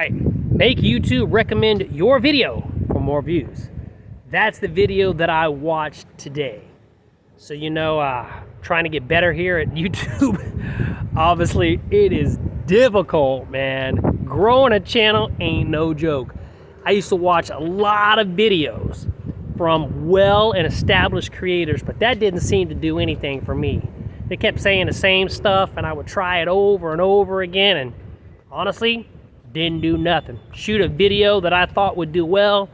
Right. Make YouTube recommend your video for more views. That's the video that I watched today. So, trying to get better here at YouTube. Obviously, it is difficult, man. Growing a channel ain't no joke. I used to watch a lot of videos from well and established creators, but that didn't seem to do anything for me. They kept saying the same stuff, and I would try it over and over again, and honestly, didn't do nothing. Shoot a video that I thought would do well,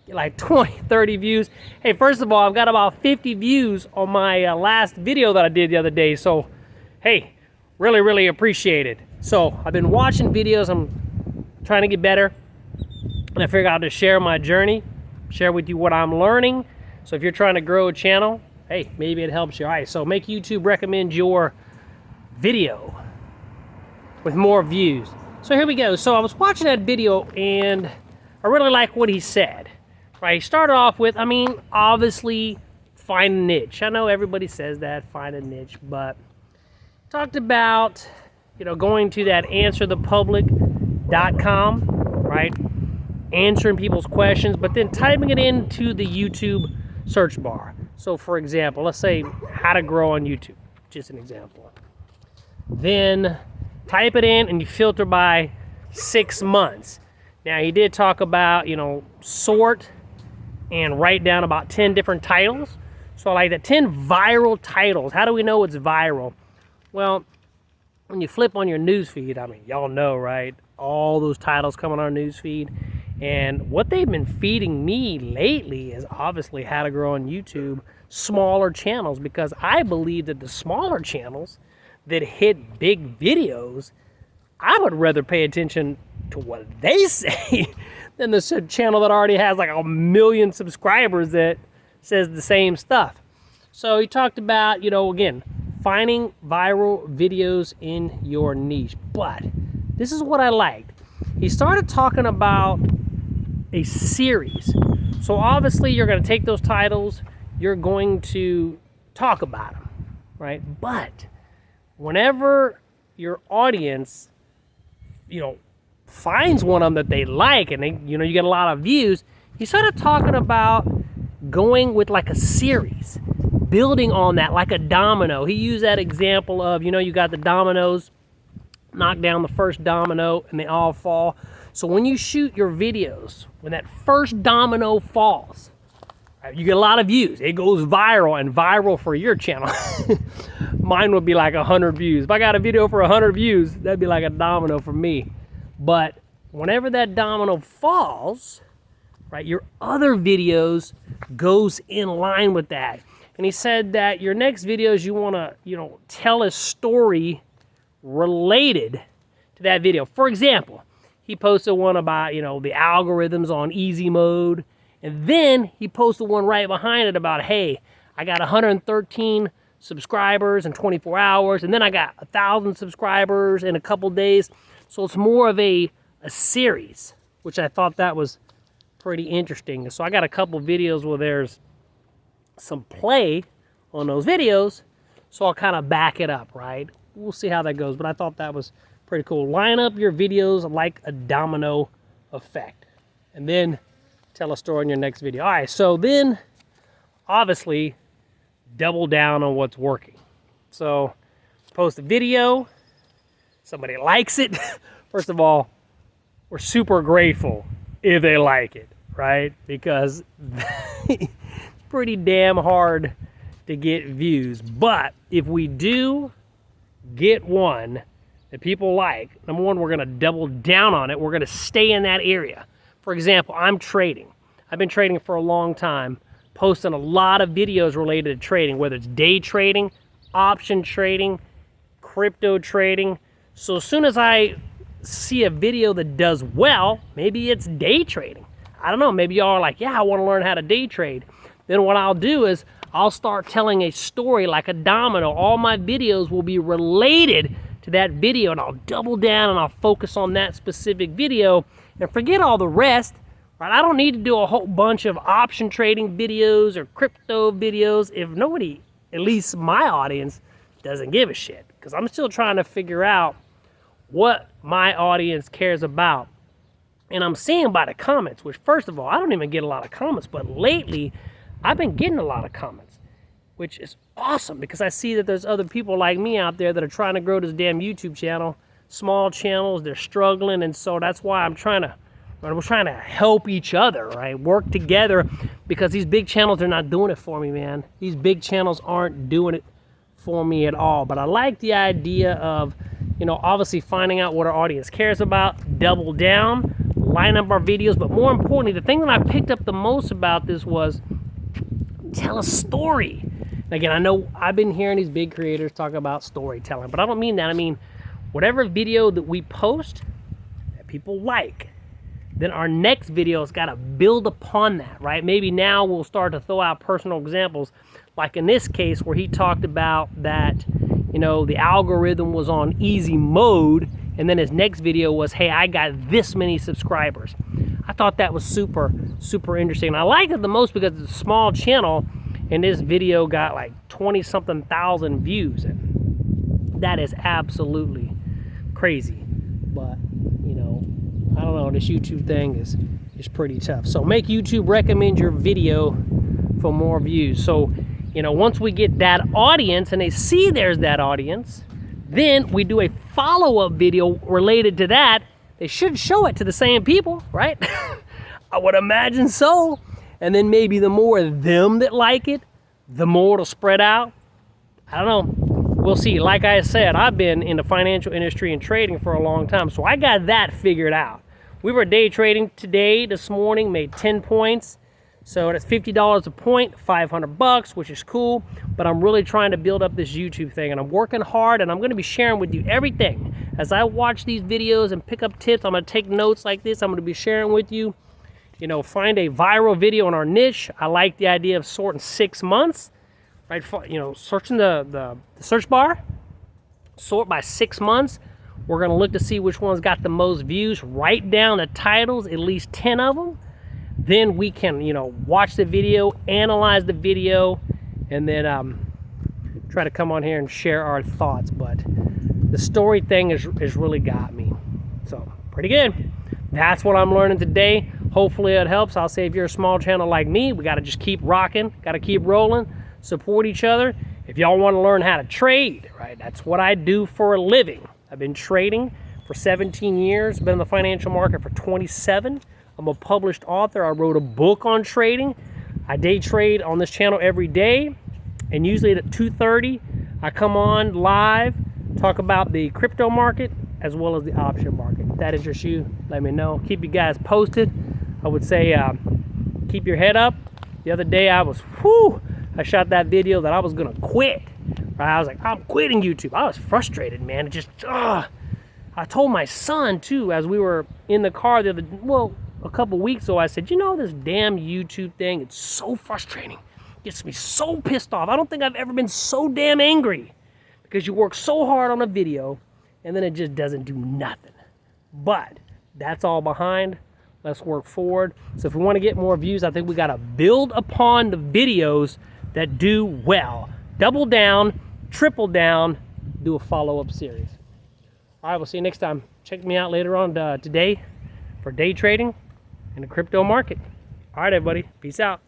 get like 20, 30 views. Hey, first of all, I've got about 50 views on my last video that I did the other day, so hey, really appreciate it. So I've been watching videos, I'm trying to get better, and I figured I'd just share my journey, share with you what I'm learning. So if you're trying to grow a channel, hey, maybe it helps you. All right, so make YouTube recommend your video with more views. So here we go. So I was watching that video and I really like what he said. Right, he started off with, obviously find a niche. I know everybody says that, find a niche, but talked about, going to that 𝗕𝗢𝗡𝗨𝗦.com, right? Answering people's questions, but then typing it into the YouTube search bar. So for example, let's say how to grow on YouTube, just an example. Then type it in and you filter by 6 months. Now he did talk about, sort and write down about 10 different titles. So like the 10 viral titles. How do we know it's viral? Well, when you flip on your newsfeed, y'all know, right? All those titles come on our newsfeed. And what they've been feeding me lately is obviously how to grow on YouTube, smaller channels, because I believe that the smaller channels that hit big videos, I would rather pay attention to what they say than the channel that already has like 1 million subscribers that says the same stuff. So he talked about, again, finding viral videos in your niche. But this is what I liked. He started talking about a series. So obviously you're going to take those titles, you're going to talk about them, right? But whenever your audience, finds one of them that they like and they, you get a lot of views, he started talking about going with like a series, building on that like a domino. He used that example of, you got the dominoes, knock down the first domino and they all fall. So when you shoot your videos, when that first domino falls, right, you get a lot of views. It goes viral, and viral for your channel. Mine would be like 100 views. If I got a video for 100 views, that'd be like a domino for me. But whenever that domino falls, right, your other videos goes in line with that. And he said that your next videos, you want to, tell a story related to that video. For example, he posted one about, the algorithms on easy mode. And then he posted one right behind it about, hey, I got 113 subscribers in 24 hours. And then I got 1,000 subscribers in a couple days. So it's more of a series, which I thought that was pretty interesting. So I got a couple videos where there's some play on those videos. So I'll kind of back it up, right? We'll see how that goes. But I thought that was pretty cool. Line up your videos like a domino effect. And then tell a story in your next video. All right, so then obviously double down on what's working. So post a video, somebody likes it. First of all, we're super grateful if they like it, right? Because it's pretty damn hard to get views. But if we do get one that people like, number one, we're gonna double down on it. We're gonna stay in that area. For example, I'm trading. I've been trading for a long time, posting a lot of videos related to trading, whether it's day trading, option trading, crypto trading. So as soon as I see a video that does well, maybe it's day trading. I don't know, maybe y'all are like, yeah, I want to learn how to day trade. Then what I'll do is I'll start telling a story like a domino. All my videos will be related to that video, and I'll double down and I'll focus on that specific video and forget all the rest. Right? I don't need to do a whole bunch of option trading videos or crypto videos if nobody, at least my audience, doesn't give a shit. Because I'm still trying to figure out what my audience cares about. And I'm seeing by the comments, which first of all, I don't even get a lot of comments, but lately I've been getting a lot of comments, which is awesome because I see that there's other people like me out there that are trying to grow this damn YouTube channel, small channels, they're struggling. And so that's why we're trying to help each other, right? Work together, because these big channels are not doing it for me, man. These big channels aren't doing it for me at all. But I like the idea of, you know, obviously finding out what our audience cares about, double down, line up our videos. But more importantly, the thing that I picked up the most about this was tell a story. And again, I know I've been hearing these big creators talk about storytelling, but I don't mean that. I mean, whatever video that we post that people like, then our next video has got to build upon that, right? Maybe now we'll start to throw out personal examples, like in this case where he talked about that, you know, the algorithm was on easy mode, and then his next video was, hey, I got this many subscribers. I thought that was super, super interesting. I liked it the most because it's a small channel, and this video got like 20-something thousand views, and that is absolutely crazy. But, you know, I don't know, this YouTube thing is pretty tough. So make YouTube recommend your video for more views. So, you know, once we get that audience and they see there's that audience, then we do a follow-up video related to that. They should show it to the same people, right? I would imagine so. And then maybe the more of them that like it, the more it'll spread out. I don't know. We'll see. Like I said, I've been in the financial industry and trading for a long time, so I got that figured out. We were day trading this morning, made 10 points. So that's $50 a point, 500 bucks, which is cool. But I'm really trying to build up this YouTube thing, and I'm working hard, and I'm going to be sharing with you everything. As I watch these videos and pick up tips, I'm going to take notes like this. I'm going to be sharing with you, you know, find a viral video in our niche. I like the idea of sorting 6 months, right? You know, searching the search bar, sort by 6 months. We're going to look to see which one's got the most views, write down the titles, at least 10 of them. Then we can, you know, watch the video, analyze the video, and then try to come on here and share our thoughts. But the story thing has really got me. So, pretty good. That's what I'm learning today. Hopefully it helps. I'll say if you're a small channel like me, we got to just keep rocking, got to keep rolling, support each other. If y'all want to learn how to trade, right, that's what I do for a living. I've been trading for 17 years, been in the financial market for 27. I'm a published author. I wrote a book on trading. I day trade on this channel every day, and usually at 2:30, I come on live, talk about the crypto market as well as the option market. If that interests you, let me know. Keep you guys posted. I would say keep your head up. The other day I shot that video that I was gonna quit. Right? I was like, I'm quitting YouTube. I was frustrated, man. It just, I told my son too, as we were in the car a couple weeks ago, I said, you know, this damn YouTube thing, it's so frustrating. It gets me so pissed off. I don't think I've ever been so damn angry, because you work so hard on a video and then it just doesn't do nothing. But that's all behind. Let's work forward. So if we want to get more views, I think we got to build upon the videos that do well. Double down, triple down, do a follow-up series. All right, we'll see you next time. Check me out later on today for day trading in the crypto market. All right, everybody. Peace out.